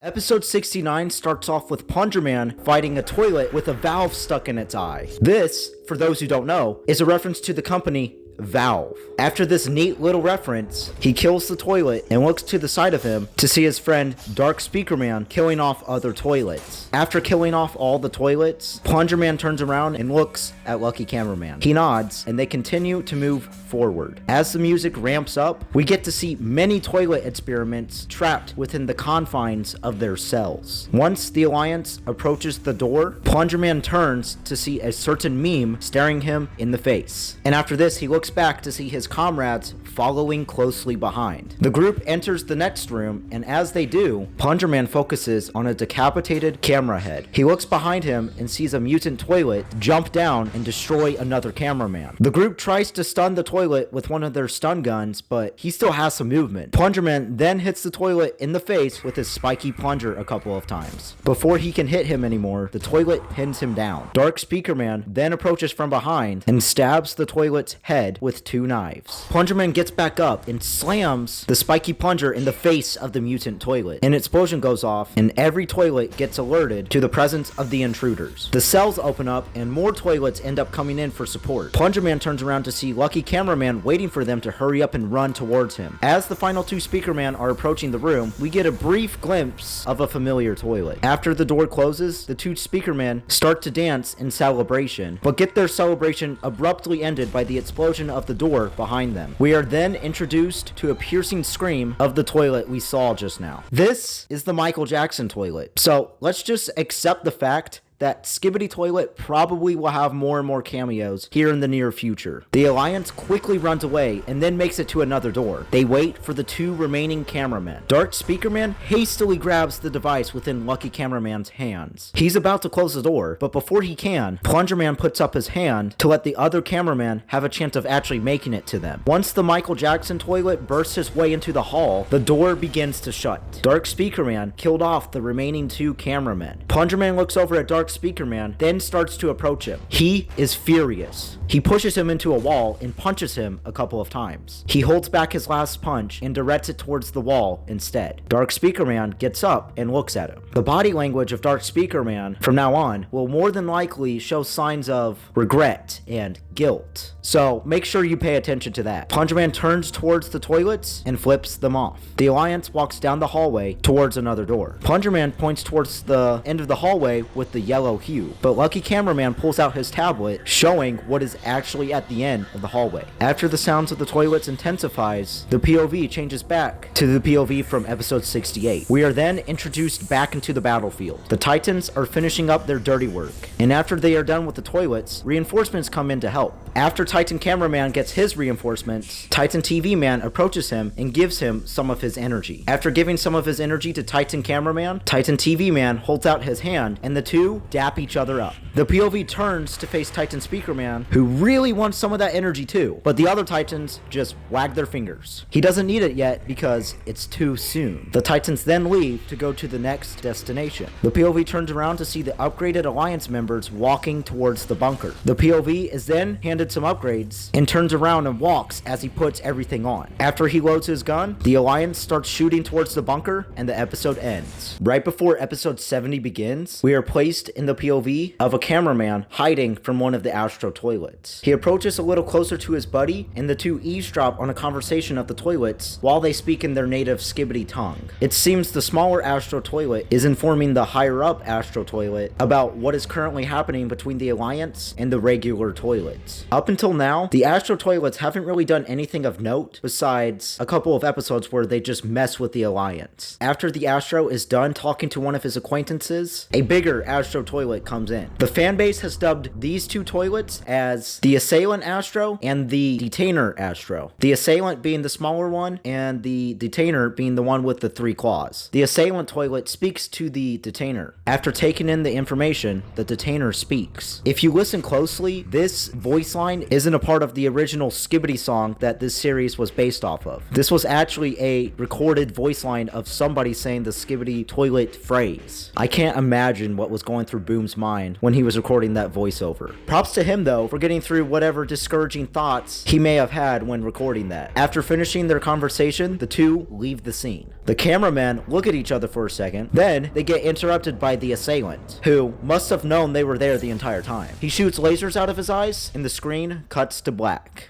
Episode 69 starts off with Plunger Man fighting a toilet with a valve stuck in its eye. This, for those who don't know, is a reference to the company Valve. After this neat little reference, he kills the toilet and looks to the side of him to see his friend Dark Speaker Man killing off other toilets. After killing off all the toilets, Plunger Man turns around and looks at Lucky Cameraman. He nods and they continue to move forward. As the music ramps up, we get to see many toilet experiments trapped within the confines of their cells. Once the Alliance approaches the door, Plunger Man turns to see a certain meme staring him in the face. And after this, he looks back to see his comrades following closely behind. The group enters the next room, and as they do, Plunger Man focuses on a decapitated camera head. He looks behind him and sees a mutant toilet jump down and destroy another cameraman. The group tries to stun the toilet with one of their stun guns, but he still has some movement. Plunger Man then hits the toilet in the face with his spiky plunger a couple of times. Before he can hit him anymore, the toilet pins him down. Dark Speaker Man then approaches from behind and stabs the toilet's head with 2 knives. Plunger Man gets back up and slams the spiky plunger in the face of the mutant toilet. An explosion goes off and every toilet gets alerted to the presence of the intruders. The cells open up and more toilets end up coming in for support. Plunger Man turns around to see Lucky Cameraman waiting for them to hurry up and run towards him. As the final 2 Speaker Man are approaching the room, we get a brief glimpse of a familiar toilet. After the door closes, the 2 Speaker Men start to dance in celebration, but get their celebration abruptly ended by the explosion of the door behind them. We are then introduced to a piercing scream of the toilet we saw just now. This is the Michael Jackson toilet. So let's just accept the fact that Skibidi Toilet probably will have more and more cameos here in the near future. The Alliance quickly runs away and then makes it to another door. They wait for the 2 remaining cameramen. Dark Speaker Man hastily grabs the device within Lucky Cameraman's hands. He's about to close the door, but before he can, Plunger Man puts up his hand to let the other cameraman have a chance of actually making it to them. Once the Michael Jackson toilet bursts his way into the hall, the door begins to shut. Dark Speaker Man killed off the remaining 2 cameramen. Plunger Man looks over at Dark Speaker Man, then starts to approach him. He is furious. He pushes him into a wall and punches him a couple of times. He holds back his last punch and directs it towards the wall instead. Dark Speaker Man gets up and looks at him. The body language of Dark Speaker Man from now on will more than likely show signs of regret and guilt. So make sure you pay attention to that. Plunger Man turns towards the toilets and flips them off. The Alliance walks down the hallway towards another door. Plunger Man points towards the end of the hallway with the yellow hue, but Lucky Cameraman pulls out his tablet showing what is actually at the end of the hallway. After the sounds of the toilets intensifies, the POV changes back to the POV from episode 68. We are then introduced back into the battlefield. The Titans are finishing up their dirty work, and after they are done with the toilets, reinforcements come in to help. After Titan Cameraman gets his reinforcements, Titan TV Man approaches him and gives him some of his energy. After giving some of his energy to Titan Cameraman, Titan TV Man holds out his hand and the 2 dap each other up. The POV turns to face Titan Speaker Man, who really wants some of that energy too, but the other Titans just wag their fingers. He doesn't need it yet because it's too soon. The Titans then leave to go to the next destination. The POV turns around to see the upgraded Alliance members walking towards the bunker. The POV is then handed some upgrades and turns around and walks as he puts everything on. After he loads his gun, the Alliance starts shooting towards the bunker and the episode ends. Right before episode 70 begins, we are placed in the POV of a cameraman hiding from one of the Astro toilets. He approaches a little closer to his buddy and the 2 eavesdrop on a conversation of the toilets while they speak in their native Skibidi tongue. It seems the smaller Astro toilet is informing the higher up Astro toilet about what is currently happening between the Alliance and the regular toilets. Up until now, the Astro toilets haven't really done anything of note besides a couple of episodes where they just mess with the Alliance. After the Astro is done talking to one of his acquaintances, a bigger Astro toilet comes in. The fanbase has dubbed these 2 toilets as the Assailant Astro and the Detainer Astro. The Assailant being the smaller one and the Detainer being the one with the 3 claws. The Assailant toilet speaks to the Detainer. After taking in the information, the Detainer speaks. If you listen closely, this voice line isn't a part of the original Skibidi song that this series was based off of. This was actually a recorded voice line of somebody saying the Skibidi Toilet phrase. I can't imagine what was going through Boom's mind when he was recording that voiceover. Props to him though for getting through whatever discouraging thoughts he may have had when recording that. After finishing their conversation, the two leave the scene. The cameramen look at each other for a second, then they get interrupted by the assailant, who must have known they were there the entire time. He shoots lasers out of his eyes, and the screen cuts to black.